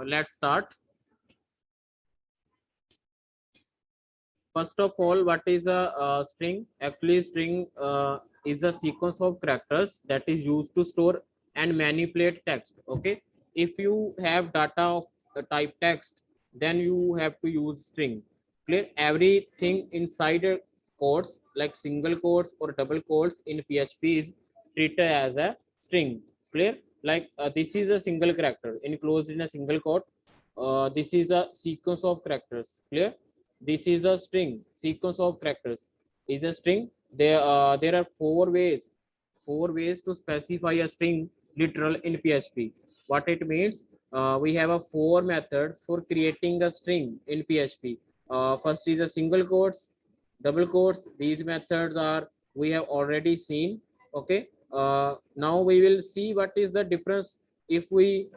Let's start. First of all, what is a string? Actually, string is a sequence of characters that is used to store and manipulate text. Okay, if you have data of the type text, then you have to use string. Clear? Everything inside a quotes like single quotes or double quotes in PHP is treated as a string. Clear? Like this is a single character enclosed in a single quote. This is a sequence of characters. Clear? This is a string. Sequence of characters is a string. There are four ways to specify a string literal in PHP. What it means, we have a four methods for creating a string in PHP. First is a single quotes, double quotes. These methods are we have already seen. Okay. Now we will see what is the difference if we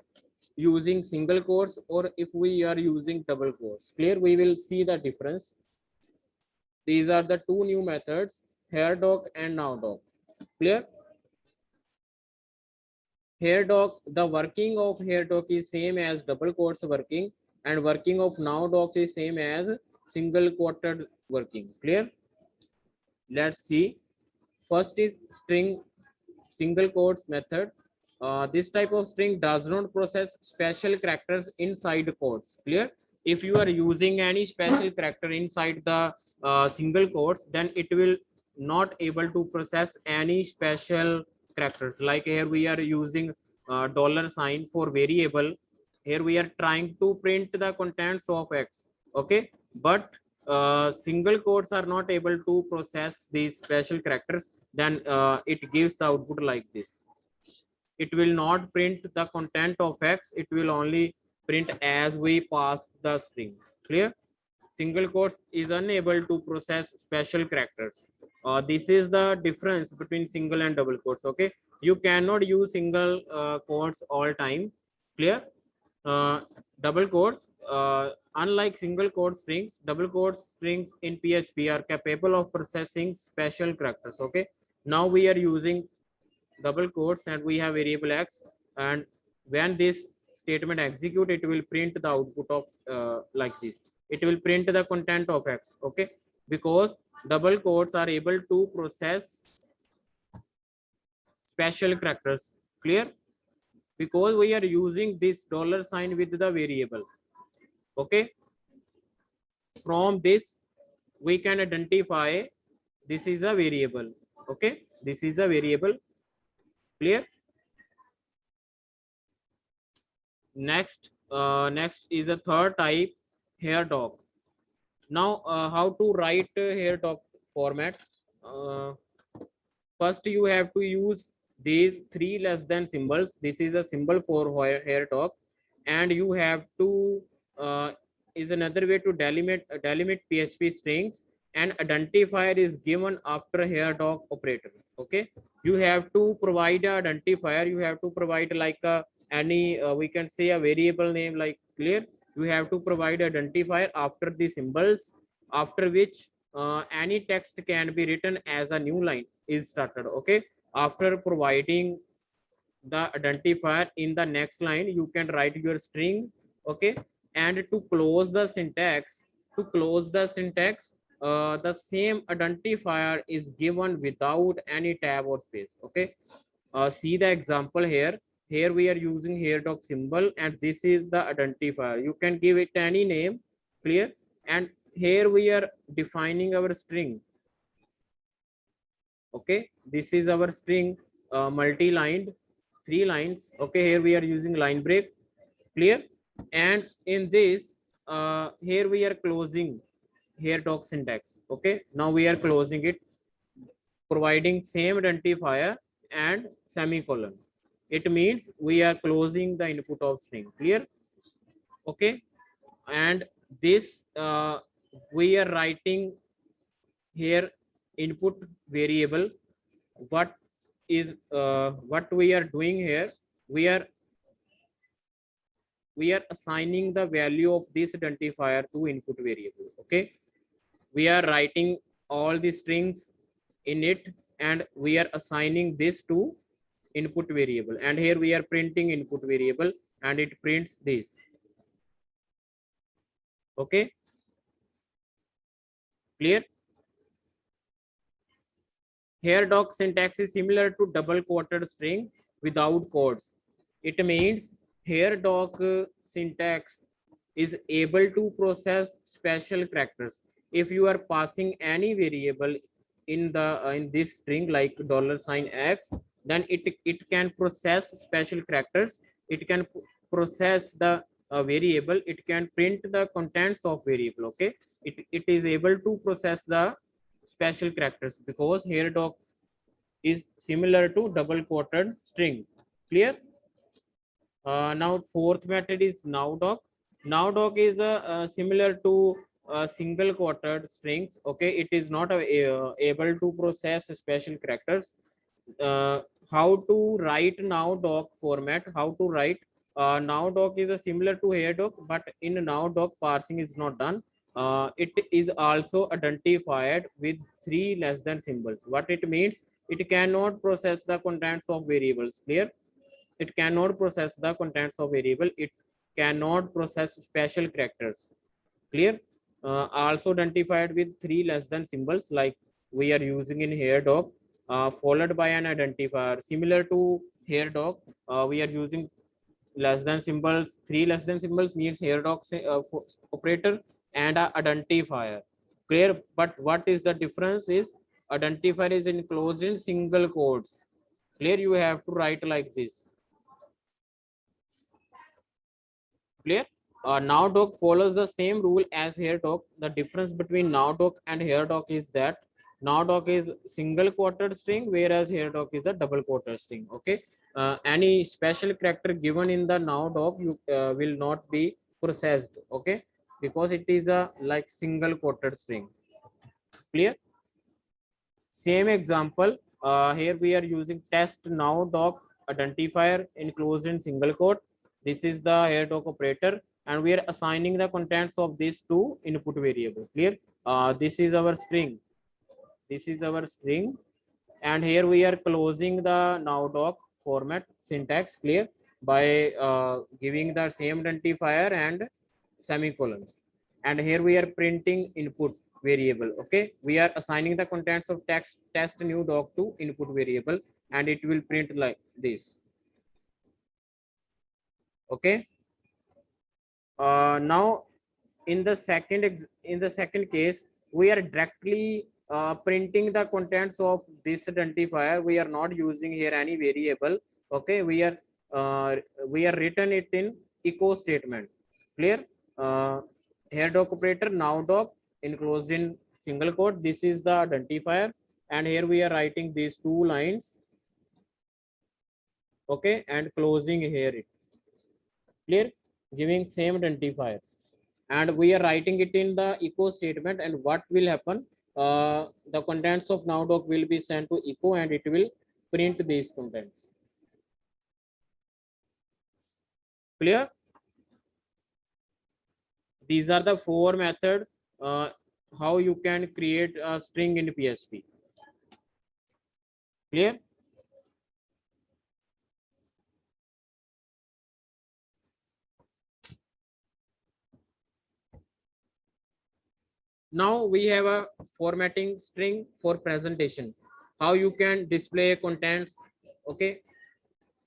using single quotes or if we are using double quotes. Clear? We will see the difference. These are the two new methods, here doc and now doc. Clear? Here doc, the working of here doc is same as double quotes working, and working of now docs is same as single quoted working. Clear? Let's see. First is string single quotes method. This type of string does not process special characters inside quotes. Clear? If you are using any special character inside the single quotes, then it will not able to process any special characters. Like here we are using dollar sign for variable. Here we are trying to print the contents of X. Okay, but single quotes are not able to process these special characters. Then it gives the output like this. It will not print the content of X. It will only print as we pass the string. Clear? Single quotes is unable to process special characters. This is the difference between single and double quotes. Okay, you cannot use single quotes all time. Clear? Double quotes, unlike single quote strings, double quote strings in PHP are capable of processing special characters. Okay, now we are using double quotes and we have variable X, and when this statement execute, it will print the output of like this. It will print the content of X. Okay, because double quotes are able to process special characters. Clear? Because we are using this dollar sign with the variable. Okay, from this we can identify this is a variable. Okay, this is a variable. Clear? Next is the third type, here doc. Now how to write here doc format? uh, First you have to use these three less than symbols. This is a symbol for here doc, and you have to is another way to delimit PHP strings, and identifier is given after here doc operator. Okay, you have to provide a identifier. You have to provide like any we can say a variable name like. Clear? You have to provide identifier after the symbols, after which any text can be written as a new line is started. Okay, after providing the identifier in the next line, you can write your string. Okay, and to close the syntax, the same identifier is given without any tab or space. Okay, see the example here. Here we are using here doc symbol, and this is the identifier. You can give it any name. Clear? And here we are defining our string. Okay, this is our string, multi-lined, 3 lines. Okay, here we are using line break. Clear? And in this here we are closing here doc syntax. Okay, now we are closing it, providing same identifier and semicolon. It means we are closing the input of string. Clear? Okay, and this we are writing here input variable. What is what we are doing here? We are assigning the value of this identifier to input variable. Okay, we are writing all the strings in it, and we are assigning this to input variable, and here we are printing input variable, and it prints this. Okay, clear? Here doc syntax is similar to double quoted string without quotes. It means here doc syntax is able to process special characters. If you are passing any variable in the in this string like $x, then it can process special characters. It can process the variable. It can print the contents of variable. Okay, it is able to process the special characters because here doc is similar to double quoted string. Clear? Now fourth method is nowdoc. Nowdoc is similar to single quoted strings. Okay, it is not able to process special characters. uh, how to write nowdoc format? How to write nowdoc is a similar to hairdoc, but in nowdoc parsing is not done. It is also identified with three less than symbols. What it means? It cannot process the contents of variables. Clear? It cannot process the contents of variable. It cannot process special characters. Clear? Also identified with three less than symbols like we are using in here doc, followed by an identifier similar to here doc. We are using less than symbols. Three less than symbols means here doc operator and a identifier. Clear? But what is the difference is identifier is enclosed in single quotes. Clear? You have to write like this. Clear? Nowdoc follows the same rule as hairdoc. The difference between nowdoc and hairdoc is that nowdoc is single quoted string, whereas hairdoc is a double quoted string. Okay. Any special character given in the nowdoc you will not be processed. Okay, because it is a like single quoted string. Clear? Same example. Here we are using test nowdoc identifier enclosed in single quote. This is the hairdoc operator, and we are assigning the contents of these two input variable. Clear? This is our string. This is our string, and here we are closing the nowdoc format syntax. Clear? By giving the same identifier and semicolon. And here we are printing input variable. Okay, we are assigning the contents of text test new doc to input variable, and it will print like this. Okay. Now in the second case, we are directly printing the contents of this identifier. We are not using here any variable. Okay, uh, we are written it in echo statement. Clear? Here doc operator now doc enclosed in single quote. This is the identifier, and here we are writing these two lines. Okay, and closing here it. Clear? Giving same identifier, and we are writing it in the echo statement. And what will happen? The contents of nowdoc will be sent to echo, and it will print these contents. Clear? These are the four methods how you can create a string in PHP. Clear? Now we have a formatting string for presentation. How you can display contents. Okay.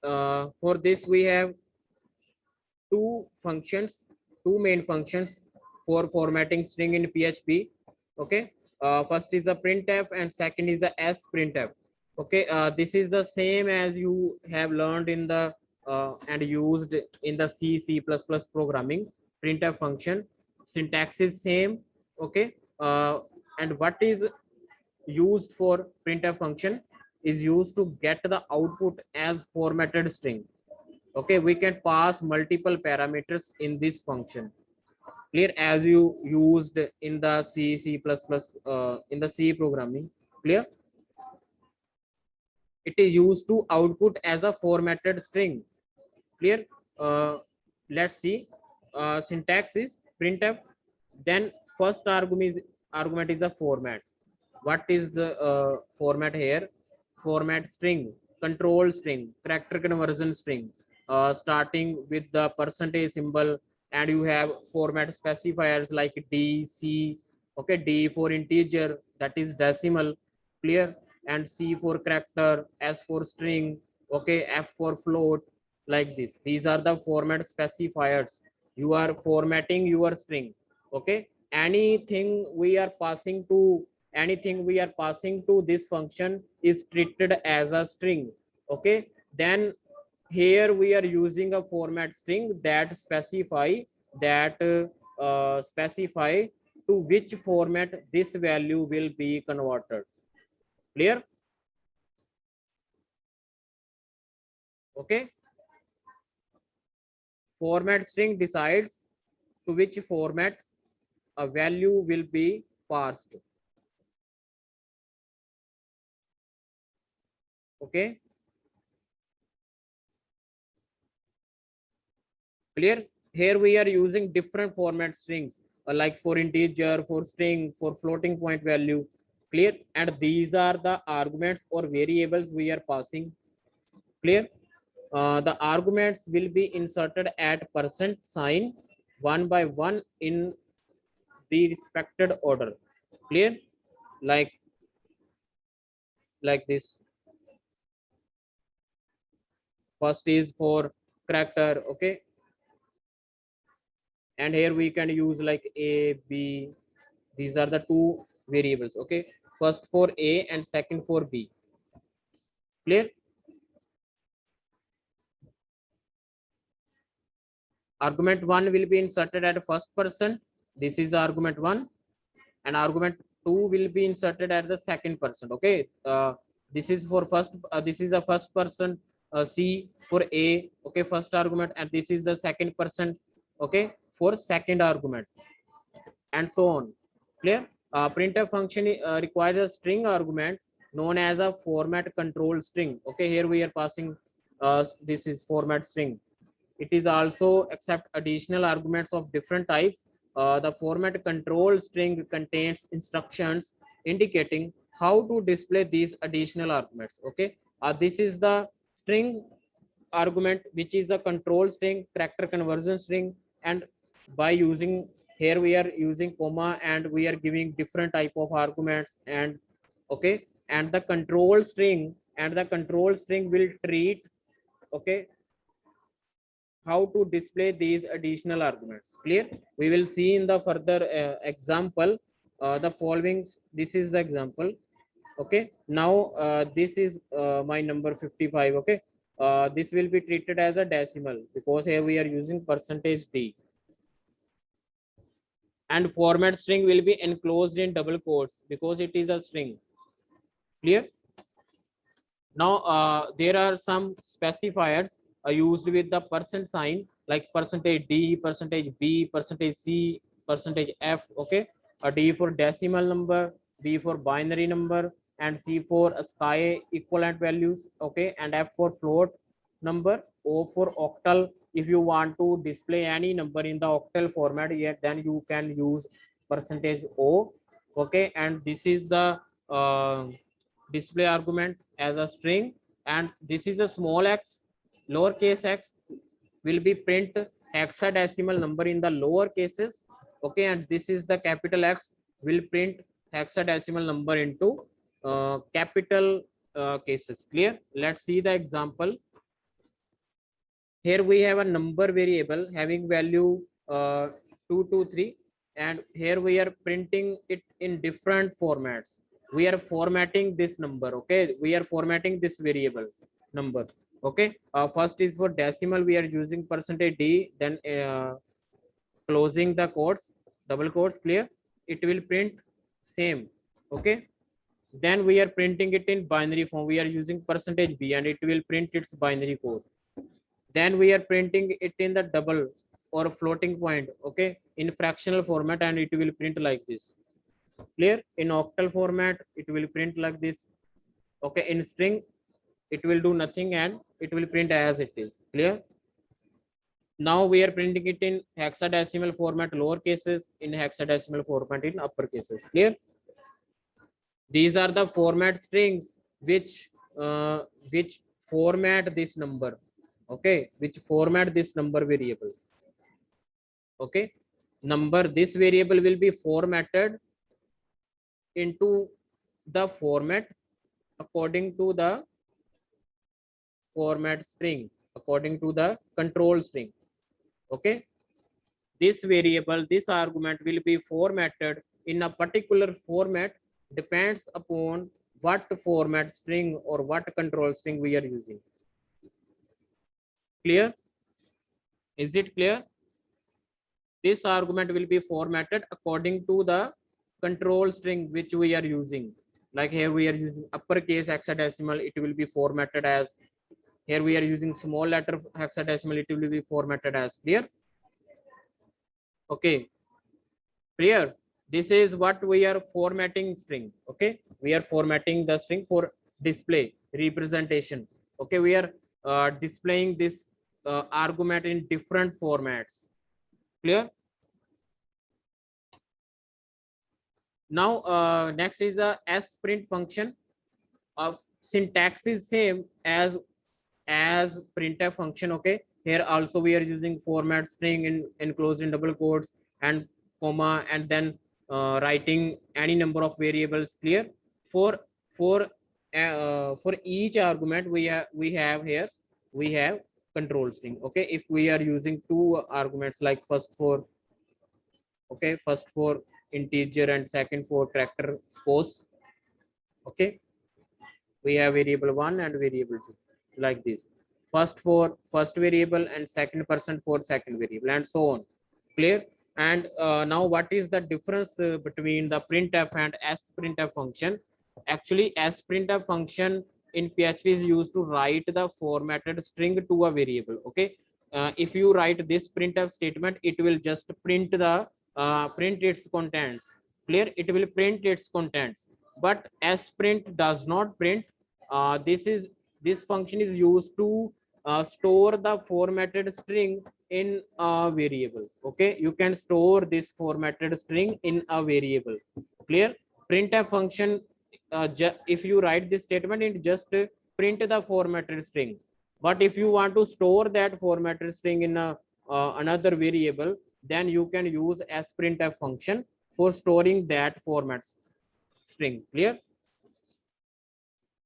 For this we have two functions, two main functions for formatting string in PHP. Okay. First is the printf and second is the sprintf. Okay. This is the same as you have learned in the and used in the C++ programming. Printf function syntax is same. Okay. And what is used for printf function is used to get the output as formatted string. Okay, we can pass multiple parameters in this function. Clear? As you used in the C++, in the C programming. Clear? It is used to output as a formatted string. Clear? Let's see. Syntax is printf. Then first argument is a format. What is the format here? Format string, control string, character conversion string, starting with the percentage symbol, and you have format specifiers like D, C. Okay, D for integer, that is decimal, clear, and C for character, S for string, okay, F for float, like this. These are the format specifiers. You are formatting your string. Okay, anything we are passing to this function is treated as a string. Okay, then here we are using a format string that specify to which format this value will be converted. Clear? Okay, format string decides to which format a value will be passed. Okay, clear? Here we are using different format strings, like for integer, for string, for floating point value. Clear? And these are the arguments or variables we are passing. Clear? The arguments will be inserted at percent sign one by one in the respected order. Clear? Like this. First is for character. Okay, and here we can use like A, B. These are the two variables. Okay, first for A and second for B. Clear? Argument 1 will be inserted at first person. This is the argument 1, and argument 2 will be inserted at the second person. Okay, this is for first, this is the first person, C for A. Okay, first argument, and this is the second person. Okay, for second argument, and so on. Clear? Printf function requires a string argument known as a format control string. Okay, here we are passing, this is format string. It is also accept additional arguments of different types. The format control string contains instructions indicating how to display these additional arguments. Okay, this is the string argument, which is a control string, character conversion string, and by using, here we are using comma, and we are giving different type of arguments. And okay, and the control string will treat, okay, how to display these additional arguments. Clear? We will see in the further example, the following. This is the example. Okay, now this is my number 55. Okay, this will be treated as a decimal because here we are using percentage D, and format string will be enclosed in double quotes because it is a string. Clear? Now there are some specifiers used with the percent sign, like percentage D, percentage B, percentage C, percentage F. Okay, a D for decimal number, B for binary number, and C for sky equivalent values. Okay, and F for float number, O for octal. If you want to display any number in the octal format, yet then you can use percentage O. Okay, and this is the display argument as a string, and this is a small x, lowercase x will be print hexadecimal number in the lower cases. Okay, and this is the capital X will print hexadecimal number into capital cases. Clear? Let's see the example. Here we have a number variable having value 223, and here we are printing it in different formats. We are formatting this number. Okay, we are formatting this variable number. Okay, first is for decimal, we are using percentage D, then closing the quotes, double quotes. Clear? It will print same. Okay, then we are printing it in binary form. We are using percentage B, and it will print its binary code. Then we are printing it in the double or floating point. Okay, in fractional format, and it will print like this. Clear? In octal format, it will print like this. Okay, in string, it will do nothing, and it will print as it is. Clear? Now we are printing it in hexadecimal format, lower cases, in hexadecimal format in upper cases. Clear? These are the format strings which format this number. Okay, which format this number variable. Okay, number, this variable will be formatted into the format according to the format string, according to the control string. Okay, this variable, this argument will be formatted in a particular format, depends upon what format string or what control string we are using. Clear? Is it clear? This argument will be formatted according to the control string which we are using. Like here we are using uppercase hexadecimal, it will be formatted as, here we are using small letter hexadecimal, it will be formatted as. Clear? Okay, clear? This is what we are formatting string. Okay, we are formatting the string for display representation. Okay, we are displaying this argument in different formats. Clear? Now next is the sprint function. Of syntax is same as printf function. Okay, here also we are using format string in enclosed in double quotes and comma, and then writing any number of variables. Clear? For for each argument we have here, we have control string. Okay, if we are using two arguments, like first for, okay, first for integer and second for character suppose. Okay, we have variable 1 and variable 2, like this. First for first variable and second person for second variable, and so on. Clear? And now what is the difference between the printf and sprintf function? Actually, sprintf function in PHP is used to write the formatted string to a variable. Okay, if you write this printf statement, it will just print the print its contents. Clear? It will print its contents. But sprint does not print. This function is used to store the formatted string in a variable. Okay, you can store this formatted string in a variable. Clear? Printf function, if you write this statement, it just print the formatted string. But if you want to store that formatted string in a another variable, then you can use sprintf function for storing that format string. Clear?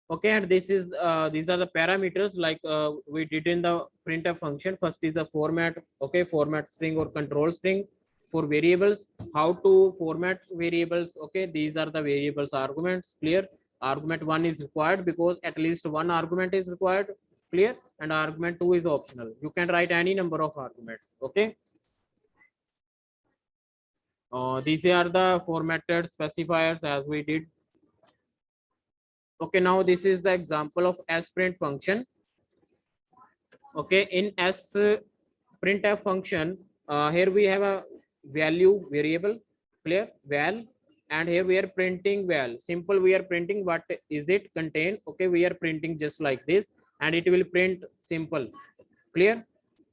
Okay, and this is these are the parameters like we did in the printf function. First is the format. Okay, format string or control string. For variables, how to format variables. Okay, these are the variables arguments. Clear? Argument 1 is required because at least one argument is required. Clear? And argument 2 is optional. You can write any number of arguments. Okay, these are the formatted specifiers as we did. Okay, now this is the example of sprint function. Okay, in printf function, here we have a value variable. Clear? Val, and here we are printing val. Simple, we are printing what is it contain. Okay, we are printing just like this, and it will print simple. Clear?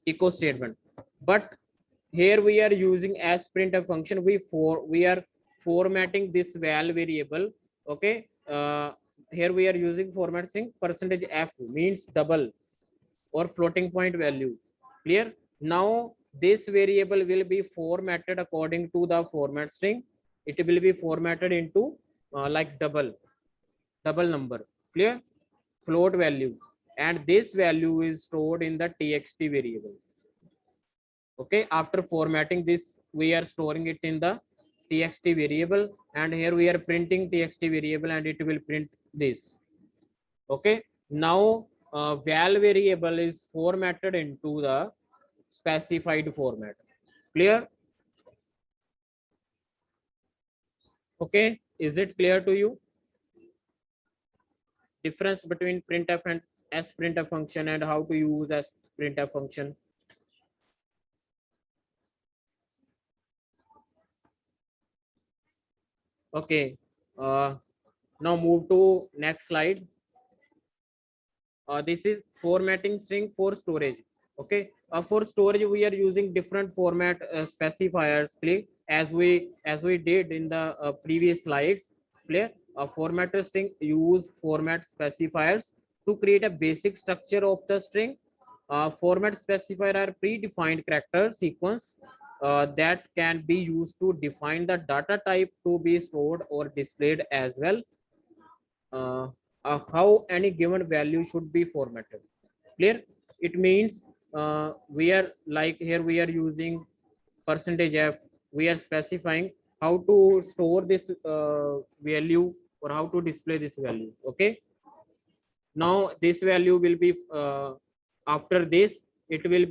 Echo statement. But here we are using printf function. We are formatting this val variable. Okay, here we are using formatting %f, means double or floating point value. Clear? Now this variable will be formatted according to the format string. It will be formatted into like double number. Clear? Float value, and this value is stored in the txt variable. Okay, after formatting this, we are storing it in the txt variable, and here we are printing txt variable, and it will print this. Okay, now val variable is formatted into the specified format. Clear? Okay, is it clear to you? Difference between printf and sprintf function, and how to use sprintf function. Okay, now move to next slide. This is formatting string for storage. Okay, for storage we are using different format specifiers. Clear? As we did in the previous slides. Clear? Formatter string use format specifiers to create a basic structure of the string. Format specifier are predefined character sequence that can be used to define the data type to be stored or displayed, as well uh, how any given value should be formatted. Clear? It means we are like here we are using percentage f. We are specifying how to store this value or how to display this value. Okay. Now this value will be after this it will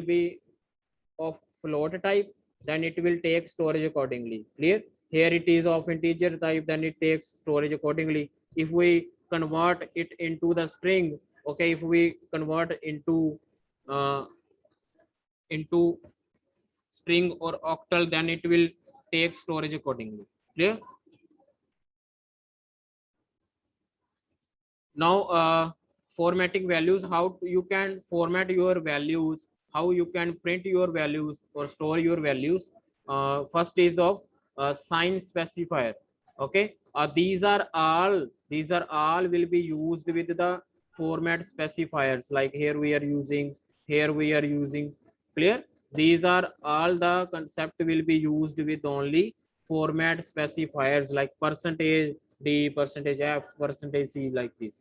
be of float type, then it will take storage accordingly. Clear? Here it is of integer type, then it takes storage accordingly. If we convert it into the string, okay, if we convert uh, into string or octal, then it will take storage accordingly. Clear? Now formatting values, how you can format your values, how you can print your values or store your values. First is of sign specifier. Okay, these are all will be used with the format specifiers, like here we are using, here we are using. Clear? These are all the concept will be used with only format specifiers, like percentage d, percentage f, percentage c, like this.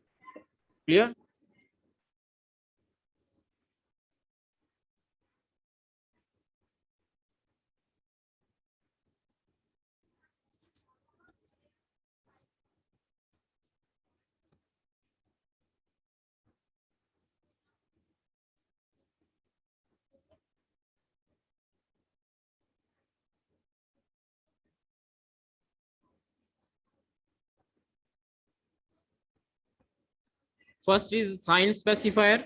Clear? First is sign specifier,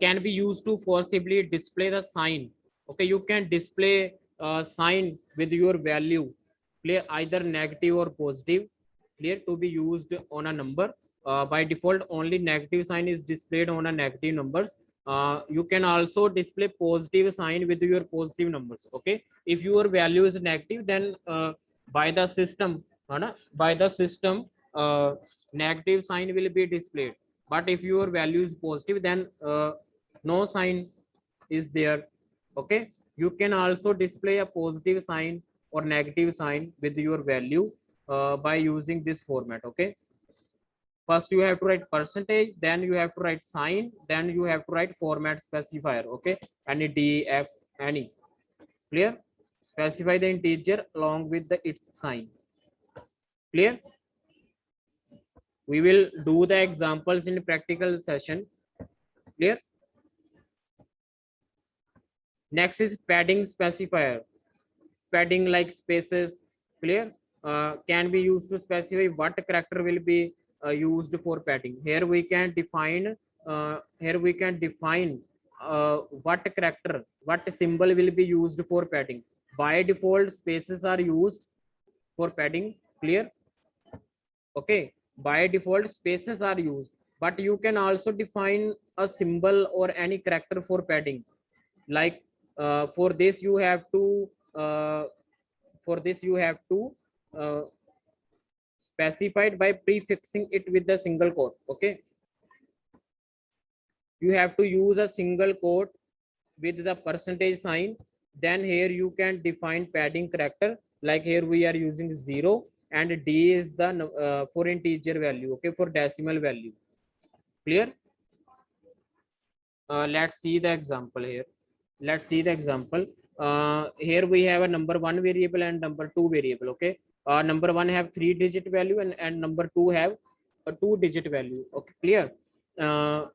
can be used to forcibly display the sign. Okay, you can display sign with your value, clear, either negative or positive, clear, to be used on a number. By default, only negative sign is displayed on a negative numbers. You can also display positive sign with your positive numbers. Okay, if your value is negative, then by the system, by the system, negative sign will be displayed. But if your value is positive, then no sign is there. Okay, you can also display a positive sign or negative sign with your value by using this format. Okay, first you have to write percentage, then you have to write sign, then you have to write format specifier. Okay, any df, any. Clear? Specify the integer along with the its sign. Clear? We will do the examples in practical session. Clear? Next is padding specifier. Padding like spaces. Clear? Can be used to specify what character will be used for padding. Here we can define. What character, what symbol will be used for padding. By default, spaces are used for padding. Clear? Okay. By default, spaces are used, but you can also define a symbol or any character for padding. Like for this you have to uh, for this you have to uh, specified by prefixing it with the single quote. Okay, you have to use a single quote with the percentage sign. Then here you can define padding character, like here we are using 0 and d is the for integer value. Okay, for decimal value. Clear? Let's see the example here. Let's see the example. Here we have a number one variable and number two variable. Okay, number one have 3-digit value, and number two have a 2-digit value. Okay, clear? uh,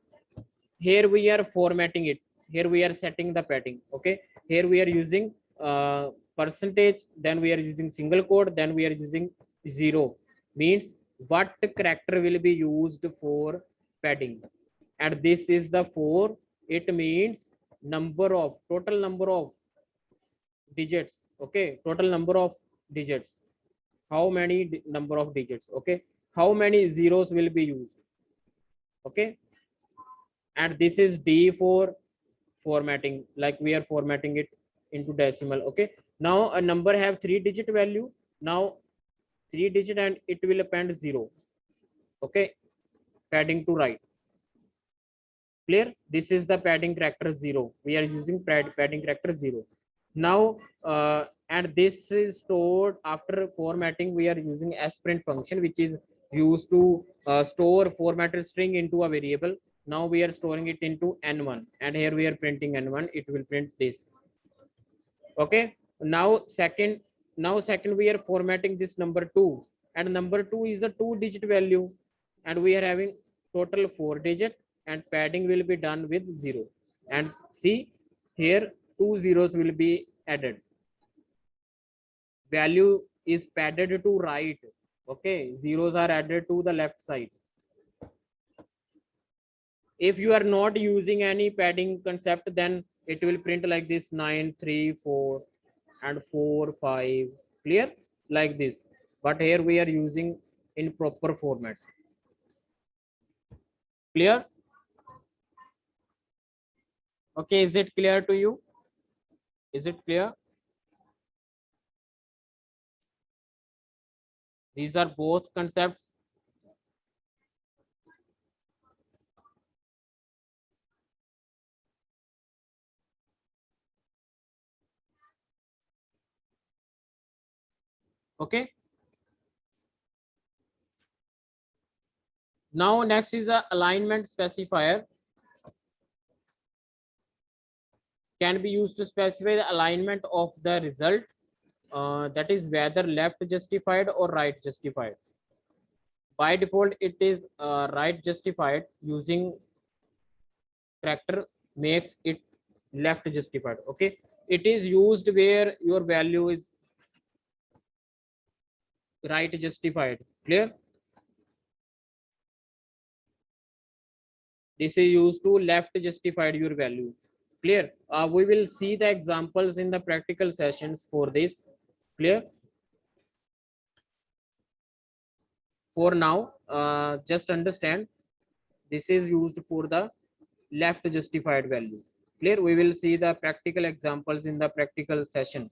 Here we are formatting it, here we are setting the padding. Okay, here we are using percentage, then we are using single quote, then we are using 0. Means what character will be used for padding, and this is the 4. It means total number of digits. Okay, total number of digits, how many number of digits. Okay, how many zeros will be used. Okay, and this is d for formatting, like we are formatting it into decimal. Okay, now a number have 3-digit value. Now 3-digit and it will append 0. Okay, padding to right. Clear? This is the padding character 0. We are using padding character 0. Now and this is stored after formatting. We are using sprint function, which is used to store formatted string into a variable. Now we are storing it into n1, and here we are printing n1. It will print this. Okay. Now second we are formatting this number 2, and number 2 is a 2-digit value, and we are having total 4-digit, and padding will be done with 0. And see here, 2 zeros will be added. Value is padded to right. Okay, zeros are added to the left side. If you are not using any padding concept, then it will print like this: 9 3 4 and 4 5, clear, like this. But here we are using in proper format. Clear? Okay, is it clear to you? Is it clear? These are both concepts. Okay. Now next is the alignment specifier. Can be used to specify the alignment of the result, that is whether left justified or right justified. By default it is right justified. Using character makes it left justified. Okay, it is used where your value is right justified. Clear? This is used to left justified your value. Clear? We will see the examples in the practical sessions for this. Clear? For now, just understand this is used for the left justified value. Clear? We will see the practical examples in the practical session.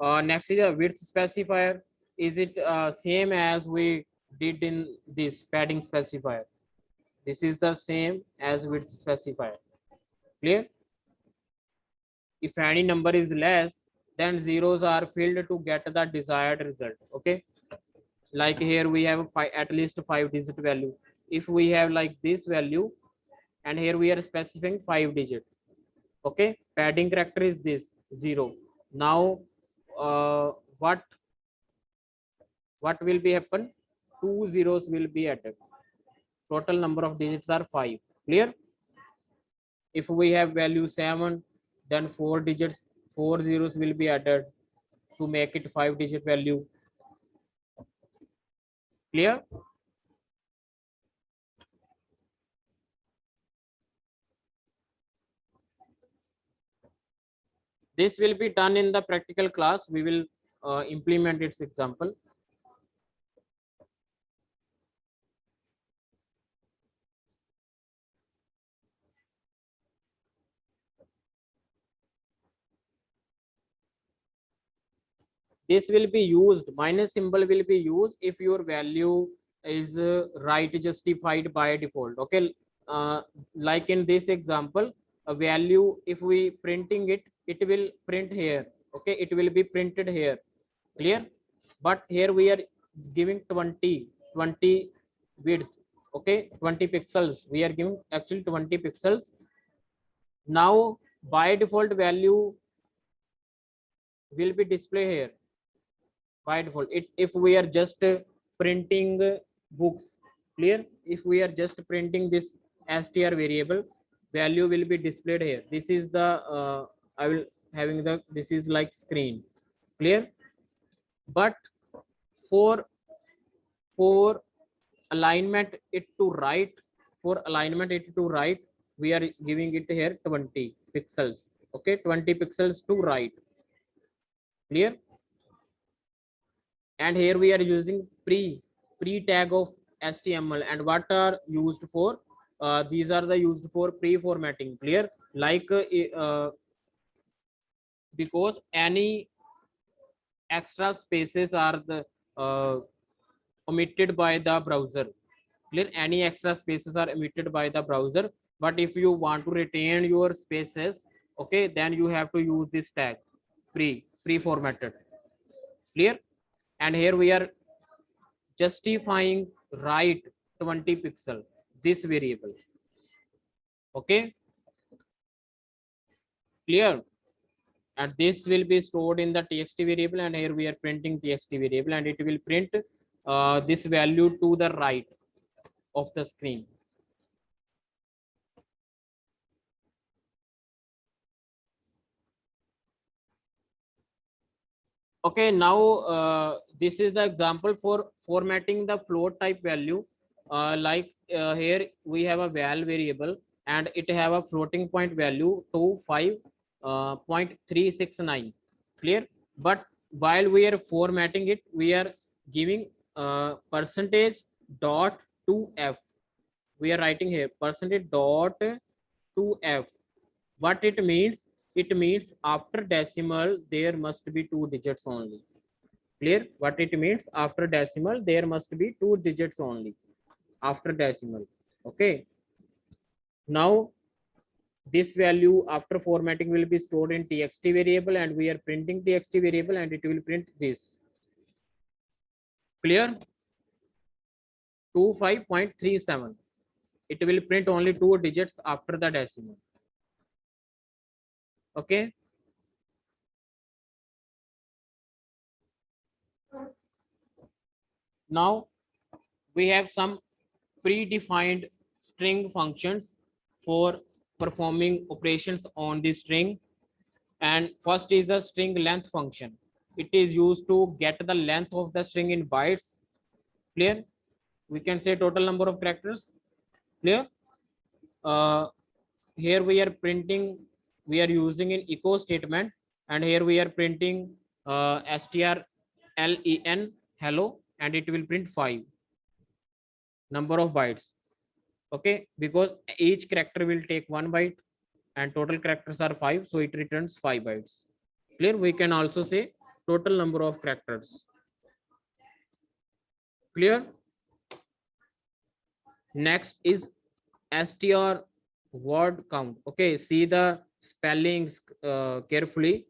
Next is a width specifier. Is it same as we did in this padding specifier? This is the same as width specifier. Clear? If any number is less, then zeros are filled to get the desired result. Okay, like here we have at least 5-digit value. If we have like this value, and here we are specifying 5-digit. Okay, padding character is this 0. Now uh, what will be happen? 2 zeros will be added. Total number of digits are 5. Clear? If we have value 7, then 4 digits, 4 zeros will be added to make it 5-digit value. Clear? This will be done in the practical class. We will implement its example. This will be used, minus symbol will be used if your value is right justified by default. Okay, like in this example, a value, if we printing it, it will print here. Okay, it will be printed here. Clear? But here we are giving 20 width. Okay, 20 pixels. We are giving actually 20 pixels. Now by default value will be display here by default. It if we are just printing books. Clear? If we are just printing this str variable, value will be displayed here. This is the I will having the, this is like screen. Clear? But for alignment it to right, for alignment it to right, we are giving it here 20 pixels. Okay, 20 pixels to right. Clear? And here we are using pre tag of html, and what are used for, these are the used for pre-formatting. Clear? Like because any extra spaces are the omitted by the browser. Clear? Any extra spaces are omitted by the browser, but if you want to retain your spaces, okay, then you have to use this tag pre-formatted. Clear? And here we are justifying right 20 pixel this variable. Okay, clear? And this will be stored in the txt variable, and here we are printing txt variable, and it will print this value to the right of the screen. Okay, now this is the example for formatting the float type value. Here we have a val variable, and it have a floating point value to 5.369. Clear? But while we are formatting it, we are giving percentage dot to f. We are writing here percentage dot to f. What it means? It means after decimal there must be 2 digits only. Clear? What it means? After decimal there must be 2 digits only after decimal. Okay, now this value after formatting will be stored in txt variable, and we are printing txt variable, and it will print this. Clear? 25.37. It will print only 2 digits after the decimal. Okay, now we have some predefined string functions for performing operations on the string. And first is a string length function. It is used to get the length of the string in bytes. Clear? We can say total number of characters. Clear? uh, Here we are printing, we are using an echo statement, and here we are printing strlen hello, and it will print 5 number of bytes. Okay, because each character will take 1 byte, and total characters are 5, so it returns 5 bytes. Clear? We can also say total number of characters. Clear? Next is str word count. Okay, see the spellings carefully.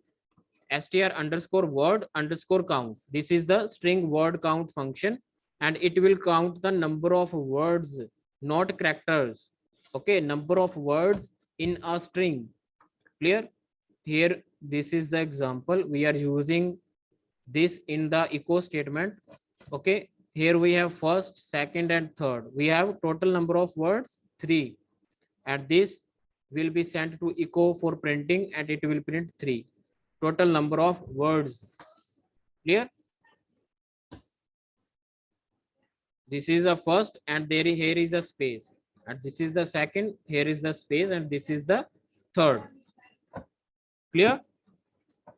Str underscore word underscore count. This is the string word count function, and it will count the number of words, not characters. Okay, number of words in a string. Clear? Here this is the example. We are using this in the echo statement. Okay, here we have first, second, and third. We have total number of words 3, and this will be sent to echo for printing, and it will print 3 total number of words. Clear? This is the first, and here is a space, and this is the second, here is the space, and this is the third. Clear?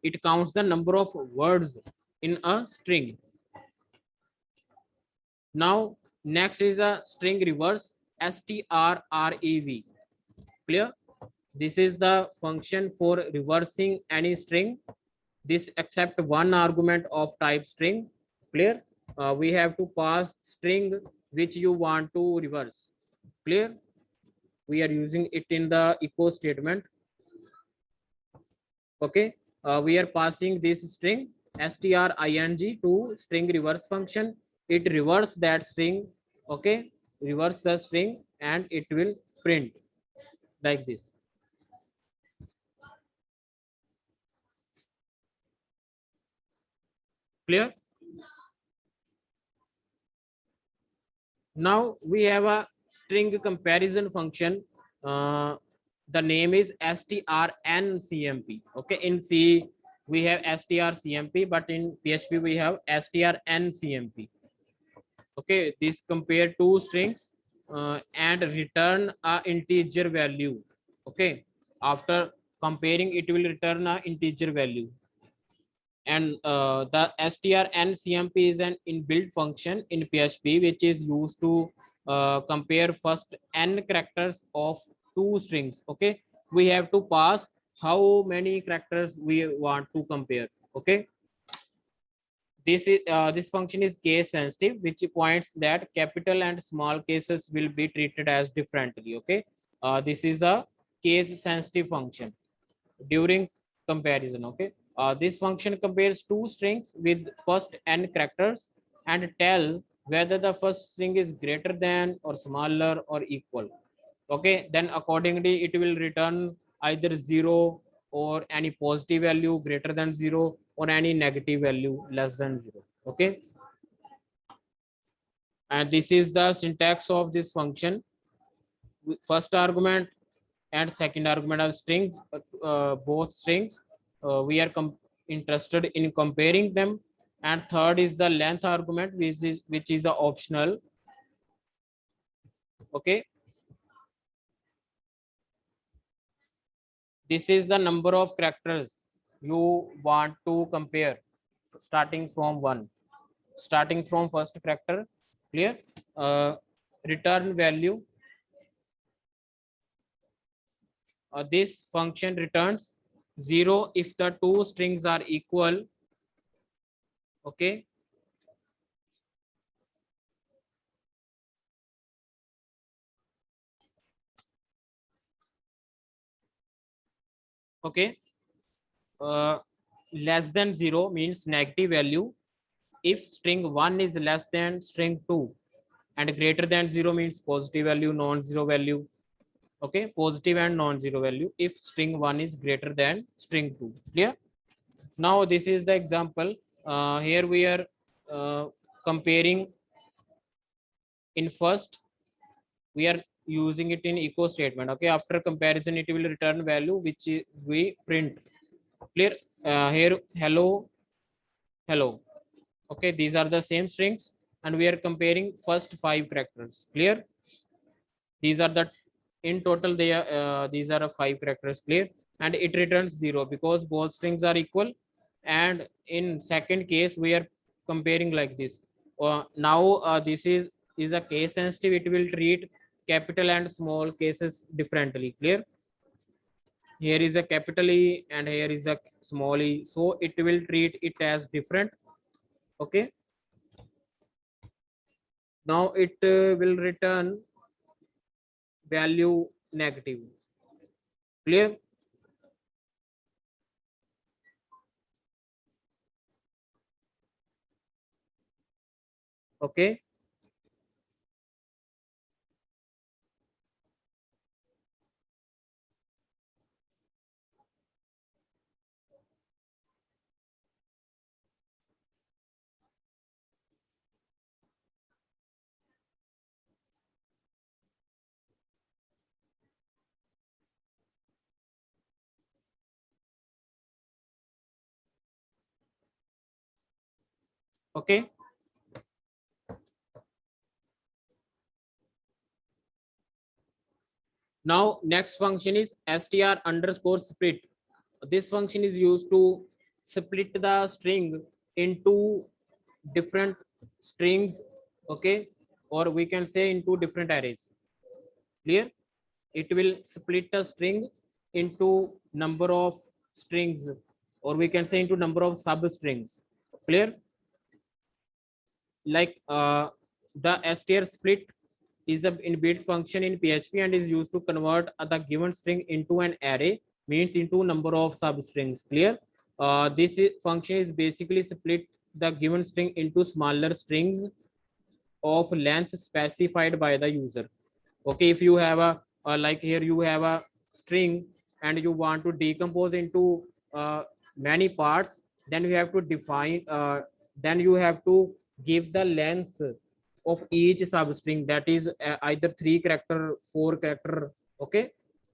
It counts the number of words in a string. Now next is a string reverse, strrev. Clear? This is the function for reversing any string. This accept one argument of type string. Clear? We have to pass string which you want to reverse. Clear? We are using it in the echo statement. Okay, we are passing this string string to string reverse function. It reverse that string. Okay, reverse the string, and it will print like this. Clear? Now we have a string comparison function. The name is strncmp. Okay, in C we have strcmp, but in PHP we have strncmp. Okay, this compare two strings and return a integer value. Okay, after comparing, it will return a integer value. And the strncmp is an inbuilt function in PHP which is used to compare first n characters of two strings. Okay, we have to pass how many characters we want to compare. Okay, this function is case sensitive, which points that capital and small cases will be treated as differently. Okay, this is a case sensitive function. during comparison. Okay, this function compares two strings with first n characters and tell whether the first string is greater than or smaller or equal. Okay, then accordingly it will return either 0 or any positive value greater than 0 or any negative value less than 0. Okay, and this is the syntax of this function. First argument and second argument are strings, both strings. We are interested in comparing them. And third is the length argument, which is a optional. Okay, this is the number of characters you want to compare, starting from one, starting from first character. Clear? Return value. This function returns 0 if the two strings are equal. Okay, okay. uh, Less than 0 means negative value if string 1 is less than string 2, and greater than 0 means positive value, non-zero value. Okay, positive and non-zero value if string 1 is greater than string 2. Clear? Now this is the example. Here we are comparing. In first, we are using it in echo statement. Okay, after comparison it will return value which we print. Clear? Here hello, hello. Okay, these are the same strings and we are comparing first 5 characters. Clear? These are the, in total they are these are 5 characters. Clear? And it returns 0 because both strings are equal. And in second case we are comparing like this. Now this is a case sensitive. It will treat capital and small cases differently. Clear? Here is a capital E and here is a small e, so it will treat it as different. Okay, now it will return value negative. Clear? Okay, okay. Now next function is str underscore split. This function is used to split the string into different strings. Okay, or we can say into different arrays. Clear? It will split a string into number of strings, or we can say into number of substrings. Clear? Like the str split is a inbuilt function in PHP and is used to convert the given string into an array, means into number of substrings. Clear? Function is basically split the given string into smaller strings of length specified by the user. Okay, if you have a like here you have a string and you want to decompose into many parts, then you have to define then you have to give the length of each substring, that is either 3 character, 4 character. Okay,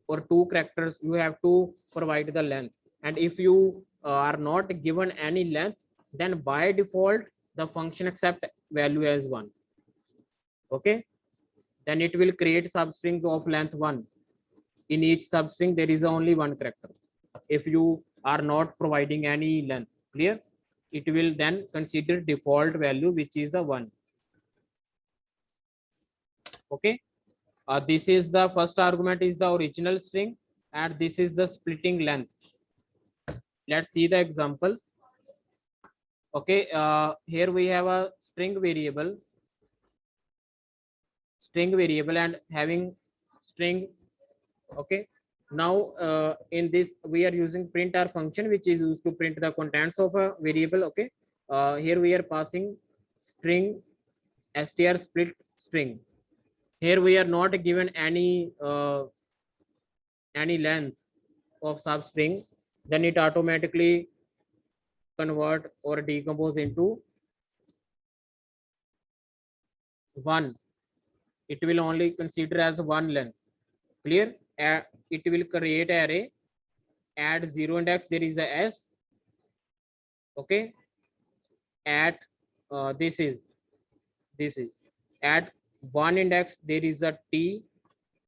or 2 characters, you have to provide the length. And if you are not given any length, then by default the function accept value as 1. Okay, then it will create substrings of length 1. In each substring there is only 1 character. If you are not providing any length. Clear? It will then consider default value which is a 1. Okay, this is the first argument is the original string and this is the splitting length. Let's see the example. Okay, here we have a string variable and having string. Okay, Now in this we are using printer function, which is used to print the contents of a variable. Okay, here we are passing string str split string. Here we are not given any length of substring, then it automatically convert or decompose into one. It will only consider as one length. Clear? It will create array. At 0 index there is a s. Okay. At this is at 1 index there is a t,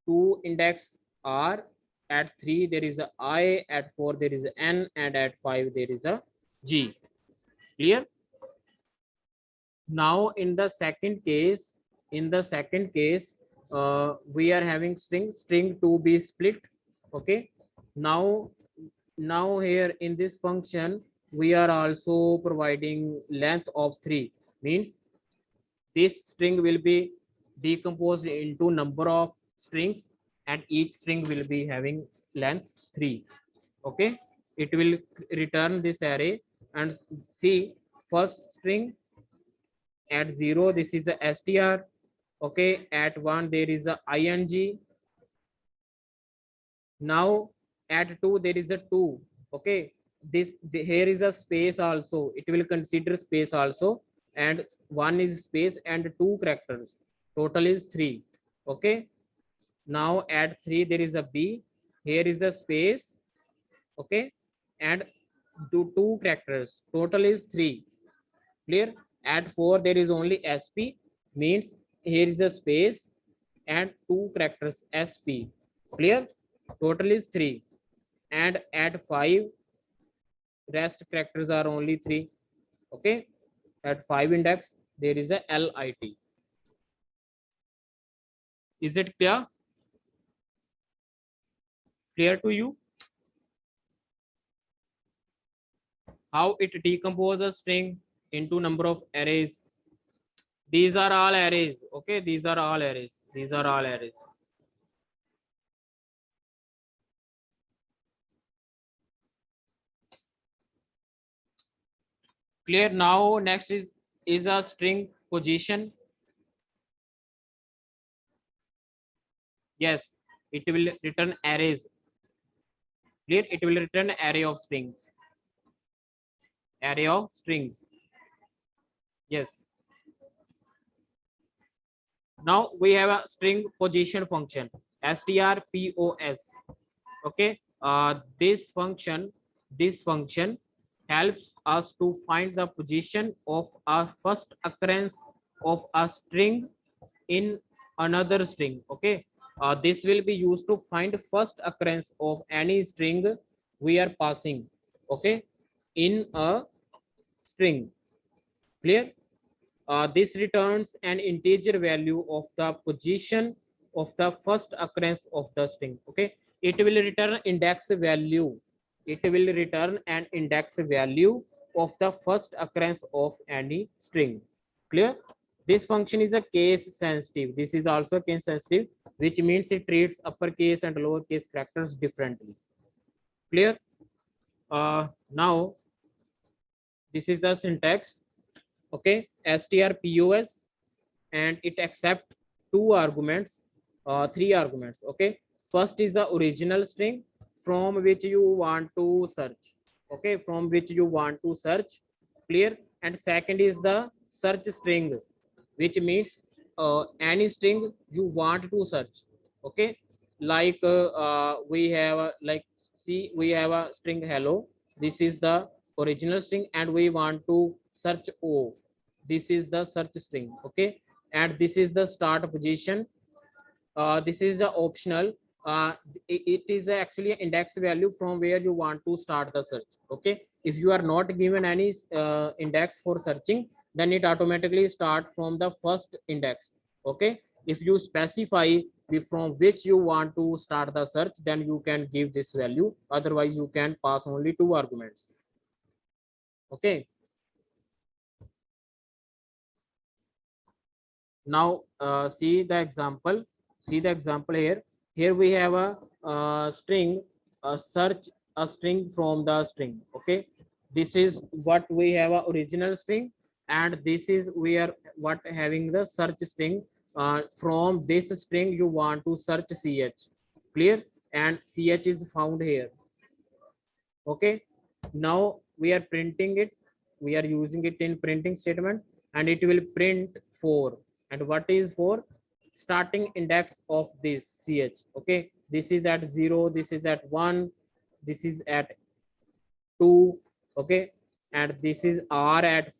2 index r, at 3 there is a I, at 4 there is a n, and at 5 there is a g. Clear? Now in the second case, we are having string to be split. Okay. Now here in this function we are also providing length of 3, means this string will be decomposed into number of strings, and each string will be having length 3. Okay, it will return this array. And see, first string at 0 this is a str. Okay, at 1 there is a ing. Now at 2 there is a 2. Okay, here is a space also, it will consider space also, and 1 is space and 2 characters, total is 3. Okay, now at 3 there is a b, here is a space. Okay, and two characters, total is 3. Clear? At 4 there is only sp, means here is a space and 2 characters sp. Clear? Total is 3. And at 5 rest characters are only 3. Okay, at 5 index there is a lit. Is it clear to you how it decomposes string into number of arrays? These are all arrays. Okay, these are all arrays. Clear? Now next is a string position. Yes, it will return arrays. Clear? It will return array of strings. Yes. Now we have a string position function, strpos. Okay, this function helps us to find the position of a first occurrence of a string in another string. Okay, this will be used to find first occurrence of any string we are passing. Okay, in a string. Clear? This returns an integer value of the position of the first occurrence of the string. Okay, it will return index value. It will return an index value of the first occurrence of any string. Clear? This function is a case sensitive. This is also case sensitive, which means it treats uppercase and lowercase characters differently. Clear? Now this is the syntax. Okay, strpos, and it accept two arguments, three arguments. Okay, first is the original string from which you want to search. Okay, from which you want to search. Clear? And second is the search string, which means any string you want to search. Okay, like we have like, see, we have a string hello. This is the original string, and we want to search o. This is the search string. Okay, and this is the start position. This is the optional. It is actually an index value from where you want to start the search. Okay, if you are not given any index for searching, then it automatically start from the first index. Okay, if you specify from which you want to start the search, then you can give this value, otherwise you can pass only two arguments. Okay, now see the example here. Here we have string, search a string from the string. Okay, this is what we have a original string, and this is we are what having the search string. From this string you want to search ch. Clear? And ch is found here. Okay, now we are printing it, we are using it in printing statement, and it will print 4. And what is 4? Starting index of this ch. Okay, this is at 0, this is at 1, this is at 2. Okay, and this is r at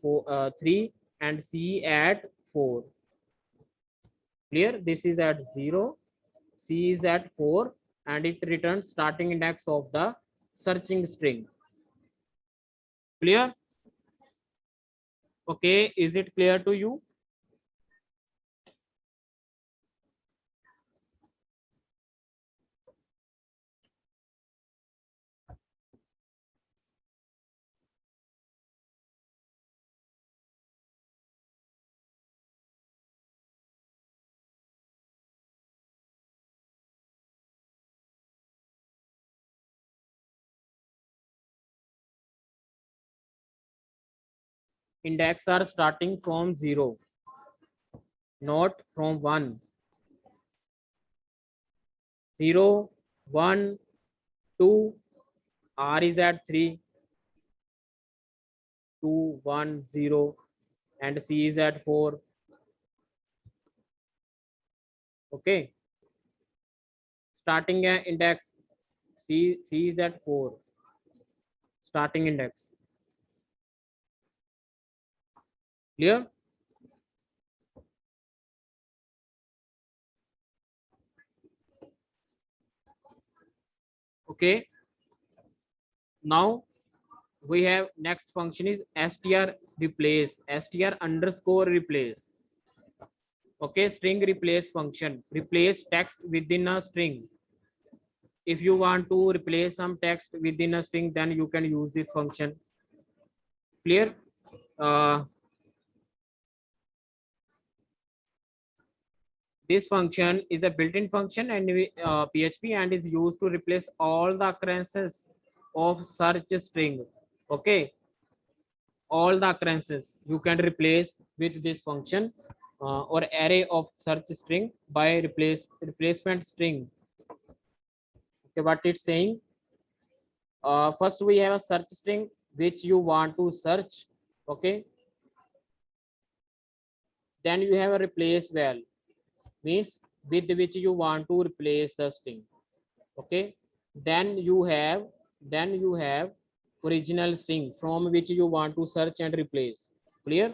3 and c at 4. Clear? This is at 0, c is at 4, and it returns starting index of the searching string. Clear? Okay, is it clear to you? Index are starting from 0, not from 1. 0, 1, 2, r is at 3, 2, 1, 0, and c is at 4. Okay, starting index, c is at 4, starting index. Clear? Okay, now we have next function is str replace, str underscore replace. Okay, string replace function, replace text within a string. If you want to replace some text within a string, then you can use this function. Clear? This function is a built-in function and PHP, and is used to replace all the occurrences of search string. Okay, all the occurrences you can replace with this function, or array of search string by replacement string. Okay, what it's saying, first we have a search string which you want to search. Okay, then you have a replace val, means with which you want to replace the string. Okay, then you have original string from which you want to search and replace. Clear?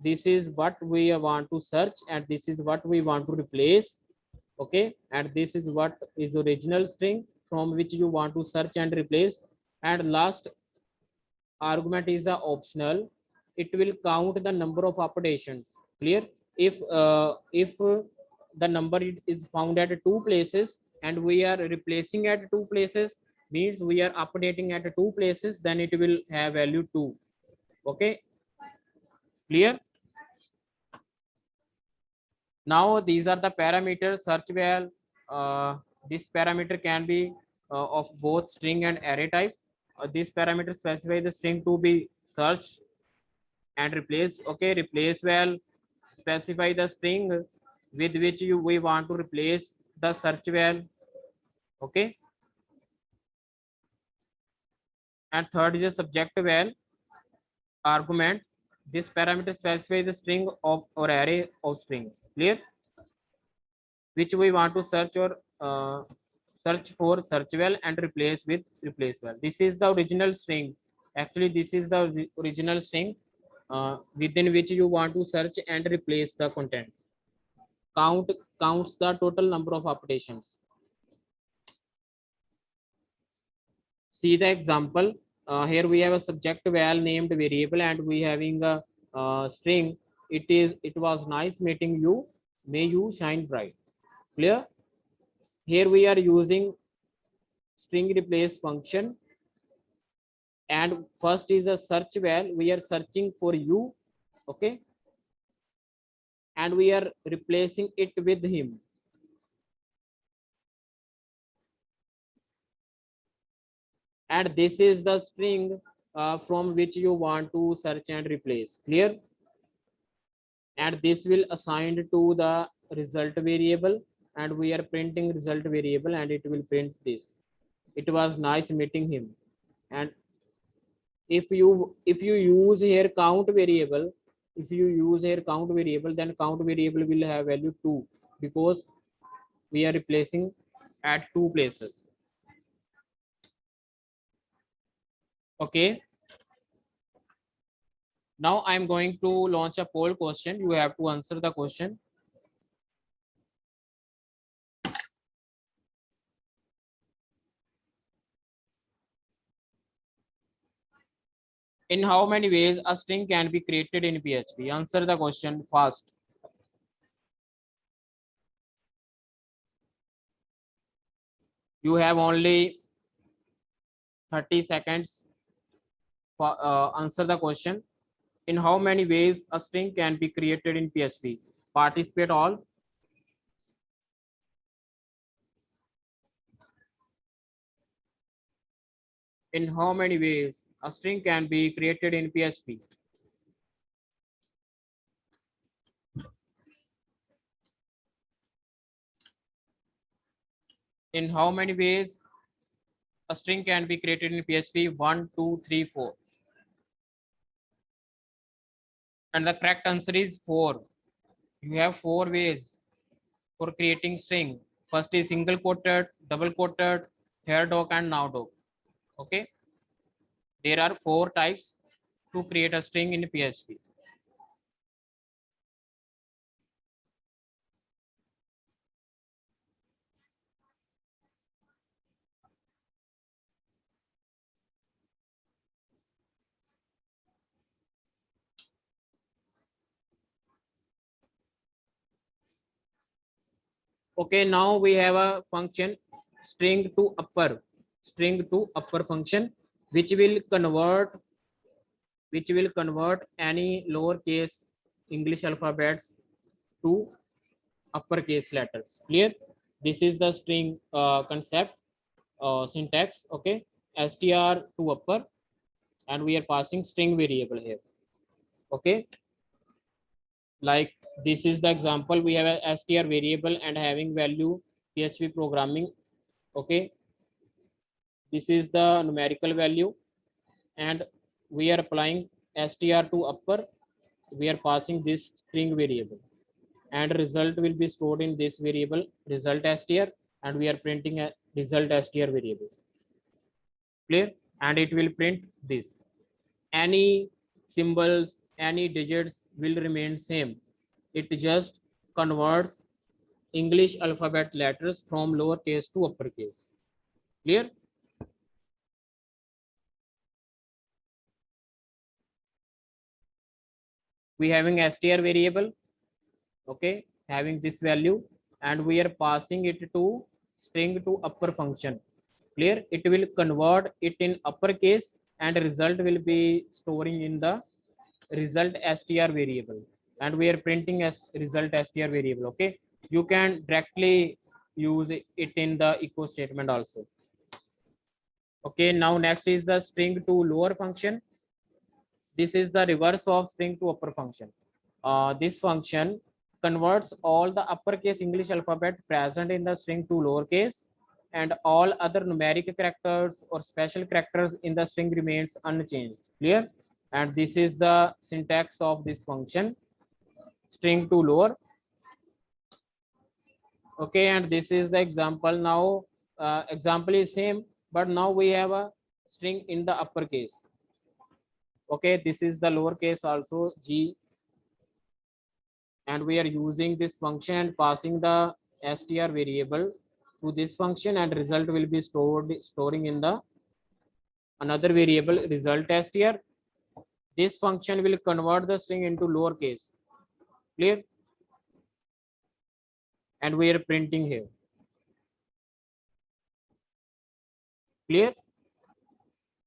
This is what we want to search, and this is what we want to replace. Okay, and this is what is original string from which you want to search and replace. And last argument is a optional, it will count the number of updations. Clear? If the number is found at 2 places and we are replacing at 2 places, means we are updating at 2 places, then it will have value 2. Okay, clear? Now these are the parameters search val. This parameter can be of both string and array type. This parameter specify the string to be searched and replaced. Okay, replace val specify the string with which we want to replace the search val. Okay, and third is a subject val argument. This parameter specifies the string of or array of strings. Clear? Which we want to search or search for search val and replace with replace val. This is the original string. Actually, this is the original string within which you want to search and replace the content. Counts the total number of operations. See the example. Here we have a subject val named variable, and we having a string. It was nice meeting you. May you shine bright. Clear? Here we are using string replace function, and first is a search val. We are searching for you. Okay, and we are replacing it with him. and this is the string from which you want to search and replace. Clear? And this will assigned to the result variable, and we are printing result variable, and it will print this. It was nice meeting him. And if you use here count variable, if you use here count variable, then count variable will have value 2, because we are replacing at 2 places. Okay, now I am going to launch a poll question. You have to answer the question. In how many ways a string can be created in PHP? Answer the question fast. You have only 30 seconds for answer the question. In how many ways a string can be created in PHP? Participate all. In how many ways a string can be created in PHP? In how many ways a string can be created in PHP? 1, 2, 3, 4. And the correct answer is 4. You have 4 ways for creating string. First is single quoted, double quoted, here doc, and now doc. Okay. There are 4 types to create a string in PHP. Okay, now we have a function string to upper function, which will convert any lowercase English alphabets to uppercase letters. Clear? This is the string concept syntax. Okay, str to upper, and we are passing string variable here. Okay, like this is the example. We have a str variable and having value PHP programming. Okay, this is the numerical value, and we are applying str to upper. We are passing this string variable, and result will be stored in this variable result str, and we are printing a result str variable. Clear? And it will print this. Any symbols, any digits will remain same. It just converts English alphabet letters from lowercase to uppercase. Clear? We having str variable, okay, having this value, and we are passing it to string to upper function. Clear? It will convert it in uppercase, and result will be storing in the result str variable, and we are printing as result str variable. Okay, you can directly use it in the echo statement also. Okay, now next is the string to lower function. This is the reverse of string to upper function. This function converts all the uppercase English alphabet present in the string to lowercase, and all other numeric characters or special characters in the string remains unchanged. Clear? And this is the syntax of this function, string to lower. Okay, and this is the example. Now example is same, but now we have a string in the uppercase. Okay, this is the lowercase also G, and we are using this function and passing the str variable to this function, and result will be storing in the another variable result str. This function will convert the string into lowercase. Clear? And we are printing here. Clear?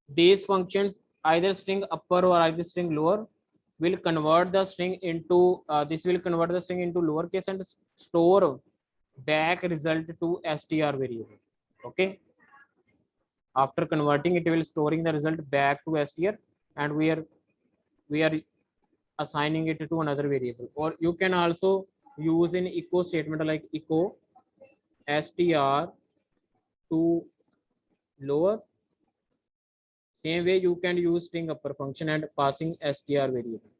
These functions, either string upper or either string lower, will convert the string into this will convert the string into lowercase and store back result to str variable. Okay, After converting, it will storing the result back to str, and we are assigning it to another variable. Or you can also use in echo statement like echo str to lower. Same way you can use string upper function and passing str variable.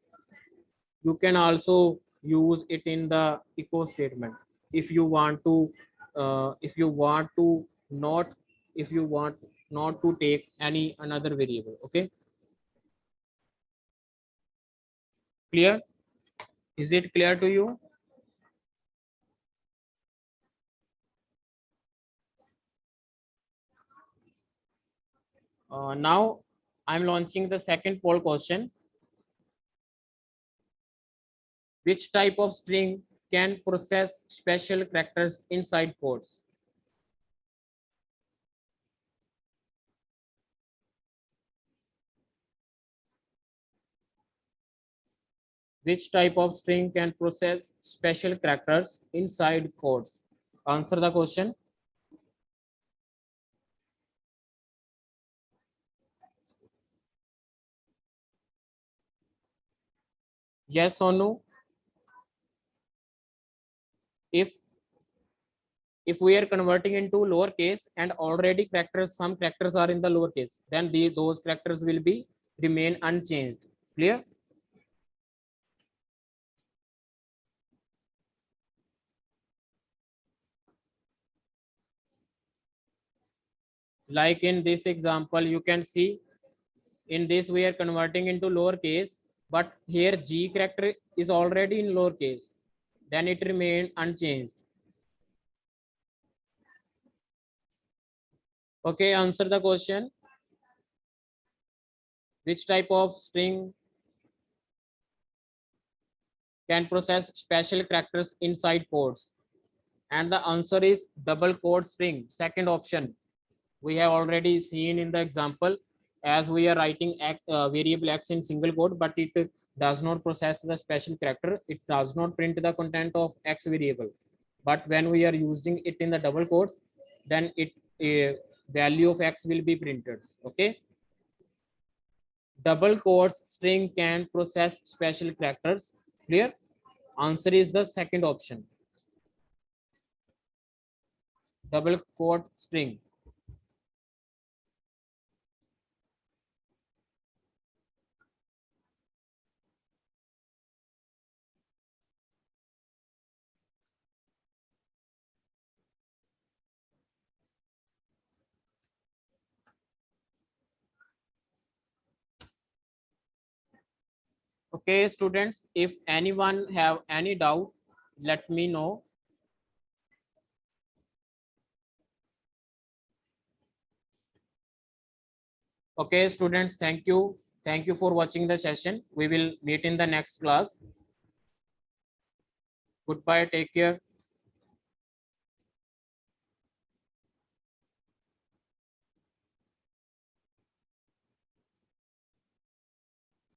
You can also use it in the echo statement if you want to not if you want not to take any another variable. Okay, clear? Is it clear to you? Now I'm launching the second poll question. Which type of string can process special characters inside quotes? Which type of string can process special characters inside quotes? Answer the question. Yes or no? If we are converting into lowercase and already characters, some characters are in the lowercase, then those characters will be remain unchanged. Clear? Like in this example, you can see in this we are converting into lowercase, but here G character is already in lowercase, then it remain unchanged. Okay, answer the question. Which type of string can process special characters inside quotes? And the answer is double quote string, second option. We have already seen in the example, as we are writing variable x in single quote, but it does not process the special character. It does not print the content of x variable. But when we are using it in the double quotes, then it value of x will be printed. Okay. Double quotes string can process special characters. Clear? Answer is the second option. Double quote string. Okay, students, if anyone have any doubt, let me know. Okay, students, thank you. Thank you for watching the session. We will meet in the next class. Goodbye, take care.